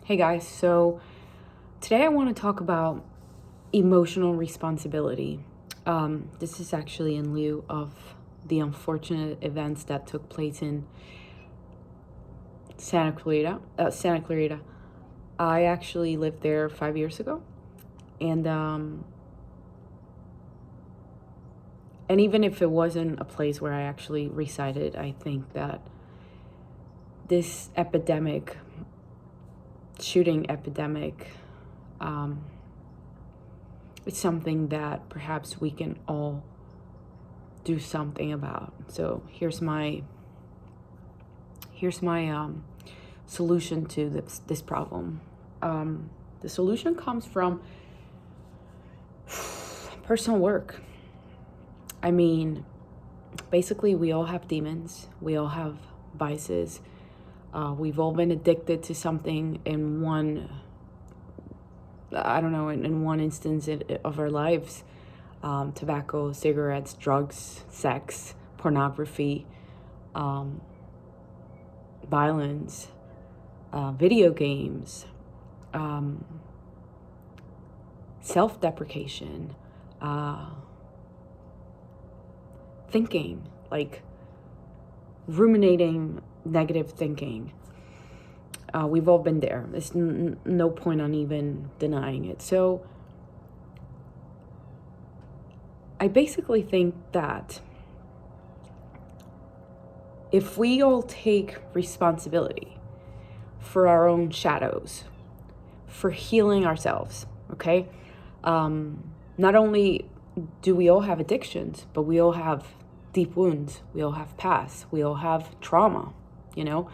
Hey guys, so today I want to talk about emotional responsibility. This is actually in lieu of the unfortunate events that took place in Santa Clarita. Santa Clarita. I actually lived there 5 years ago, and and even if it wasn't a place where I actually resided, I think that this shooting epidemic, it's something that perhaps we can all do something about. So here's my solution to this problem. The solution comes from personal work. I mean, basically, we all have demons. We all have vices. We've all been addicted to something in one instance of our lives. Tobacco, cigarettes, drugs, sex, pornography, violence, video games, self-deprecation, thinking, like ruminating negative thinking. We've all been there. There's no point on even denying it. So I basically think that if we all take responsibility for our own shadows, for healing ourselves, okay? Not only do we all have addictions, but we all have deep wounds. We all have past. We all have trauma, you know?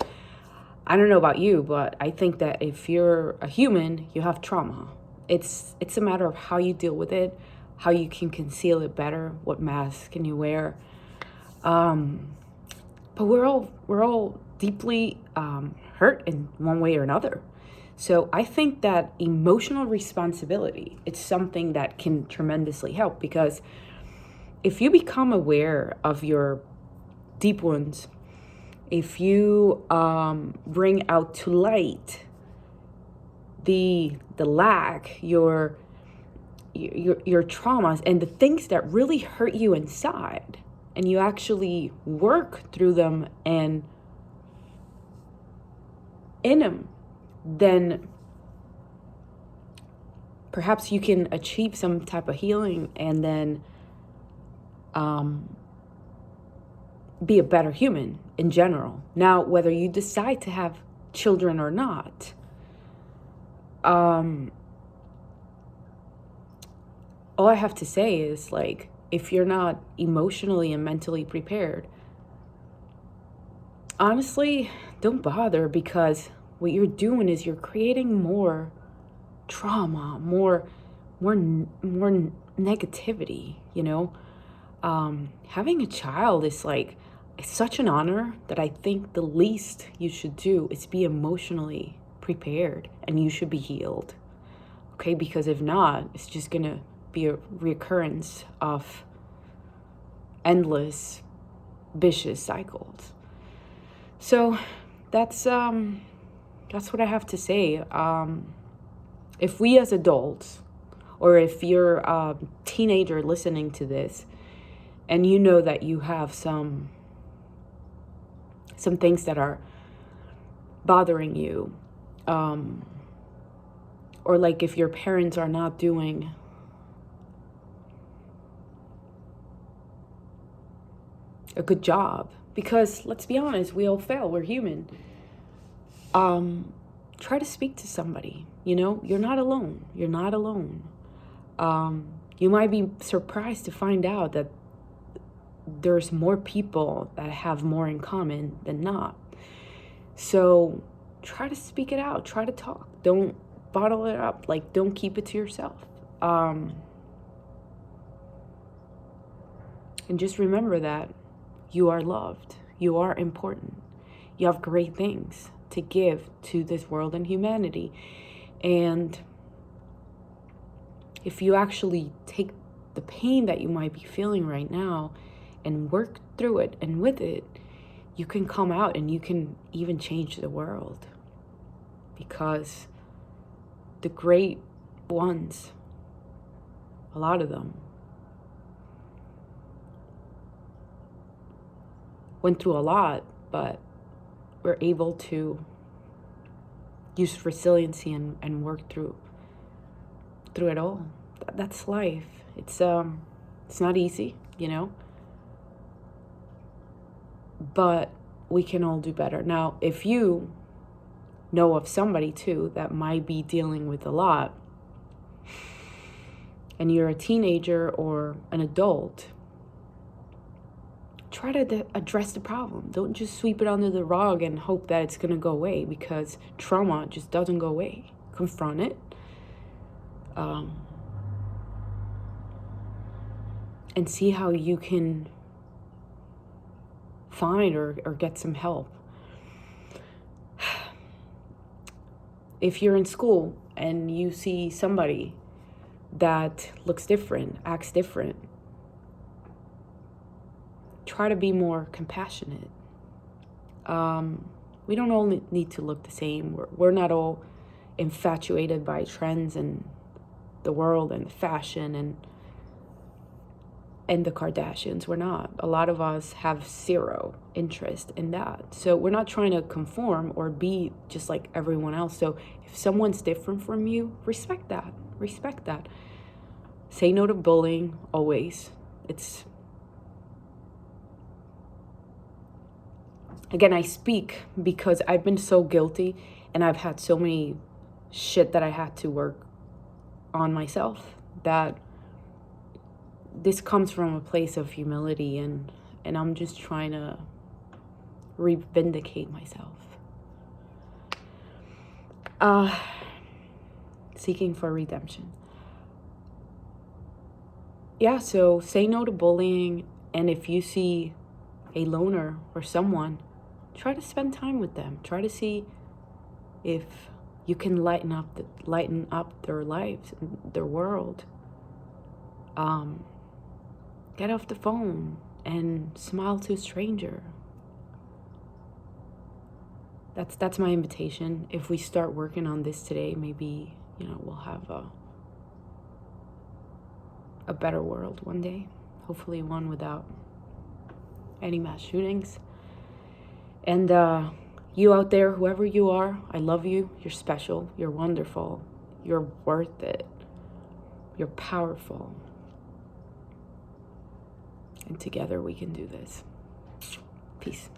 I don't know about you, but I think that if you're a human, you have trauma. It's a matter of how you deal with it, how you can conceal it better, what mask can you wear. But we're all deeply hurt in one way or another. So I think that emotional responsibility, it's something that can tremendously help, because if you become aware of your deep wounds, if you bring out to light the lack, your traumas and the things that really hurt you inside, and you actually work through them and in them, then perhaps you can achieve some type of healing and then be a better human in general. Now, whether you decide to have children or not, all I have to say is, like, if you're not emotionally and mentally prepared, honestly, don't bother, because what you're doing is you're creating more trauma, more negativity, you know? Having a child is like, it's such an honor that I think the least you should do is be emotionally prepared, and you should be healed. Okay? Because if not, it's just gonna be a reoccurrence of endless vicious cycles. So that's what I have to say. If we as adults, or if you're a teenager listening to this, and you know that you have some things that are bothering you, or like if your parents are not doing a good job, because let's be honest, we all fail, we're human. Try to speak to somebody, you know? You're not alone. You're not alone. You might be surprised to find out that there's more people that have more in common than not. So try to speak it out. Try to talk. Don't bottle it up. Like, don't keep it to yourself. And just remember that you are loved. You are important. You have great things to give to this world and humanity. And if you actually take the pain that you might be feeling right now and work through it and with it, you can come out and you can even change the world. Because the great ones, a lot of them, went through a lot, but were able to use resiliency and work through it all. That's life. It's not easy, you know, but we can all do better. Now, if you know of somebody too that might be dealing with a lot, and you're a teenager or an adult, try to address the problem. Don't just sweep it under the rug and hope that it's going to go away, because trauma just doesn't go away. Confront it. And see how you can find or get some help. If you're in school and you see somebody that looks different, acts different, try to be more compassionate. We don't all need to look the same. We're not all infatuated by trends and the world and fashion and the Kardashians. We're not. A lot of us have zero interest in that. So we're not trying to conform or be just like everyone else. So if someone's different from you, respect that. Respect that. Say no to bullying always. Again, I speak because I've been so guilty and I've had so many shit that I had to work on myself, that this comes from a place of humility, and I'm just trying to revindicate myself. Seeking for redemption. Yeah, so say no to bullying, and if you see a loner or someone, try to spend time with them. Try to see if you can lighten up their lives, their world. Get off the phone and smile to a stranger. That's my invitation. If we start working on this today, maybe, we'll have a better world one day. Hopefully one without any mass shootings. And you out there, whoever you are, I love you. You're special. You're wonderful. You're worth it. You're powerful. And together we can do this. Peace.